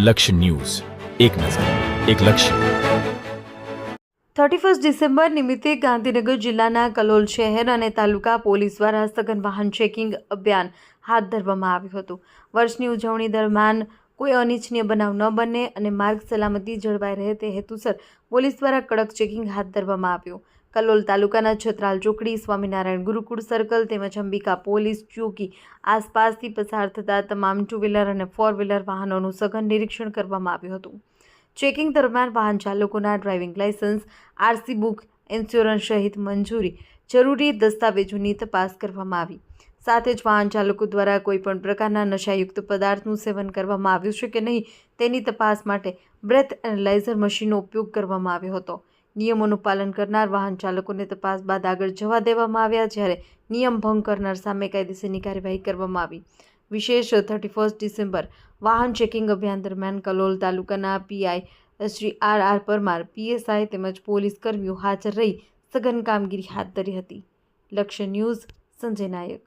લક્ષ્ય ન્યૂઝ, એક નજર, એક લક્ષ્ય. 31 ડિસેમ્બર નિમિત્તે ગાંધીનગર જિલ્લાના કલોલ શહેર અને તાલુકા પોલીસ દ્વારા સઘન વાહન ચેકિંગ અભિયાન હાથ ધરવામાં આવ્યું હતું. વર્ષની ઉજવણી દરમિયાન કોઈ અનિચ્છનીય બનાવ ન બને અને માર્ગ સલામતી જળવાઈ રહે તે હેતુસર પોલીસ દ્વારા કડક ચેકિંગ હાથ ધરવામાં આવ્યું. કલોલ તાલુકાના છત્રાલ ચોકડી, સ્વામિનારાયણ ગુરુકુળ સર્કલ તેમજ અંબિકા પોલીસ ચોકી આસપાસથી પસાર થતા તમામ 2 વ્હીલર અને 4 વ્હીલર વાહનોનું સઘન નિરીક્ષણ કરવામાં આવ્યું હતું. ચેકિંગ દરમિયાન વાહન ચાલકોના driving license, RC book, insurance સહિત મંજૂરી જરૂરી દસ્તાવેજોની તપાસ કરવામાં આવી. સાથે જ વાહન ચાલકો દ્વારા કોઈપણ પ્રકારના નશાયુક્ત પદાર્થનું સેવન કરવામાં આવ્યું છે કે નહીં તેની તપાસ માટે બ્રેથ એનાલાઇઝર મશીનનો ઉપયોગ કરવામાં આવ્યો હતો. નિયમોનું પાલન કરનાર વાહન ચાલકોને તપાસ બાદ આગળ જવા દેવામાં આવ્યા, જ્યારે નિયમ ભંગ કરનાર સામે કાયદેસરની કાર્યવાહી કરવામાં આવી. વિશેષ 31 ડિસેમ્બર વાહન ચેકિંગ અભિયાન દરમિયાન કલોલ તાલુકાના PI Shri R Parmar, PSI તેમજ પોલીસ કર્મીઓ હાજર રહી સઘન કામગીરી હાથ ધરી હતી. લક્ષ્ય ન્યૂઝ, સંજય નાયક.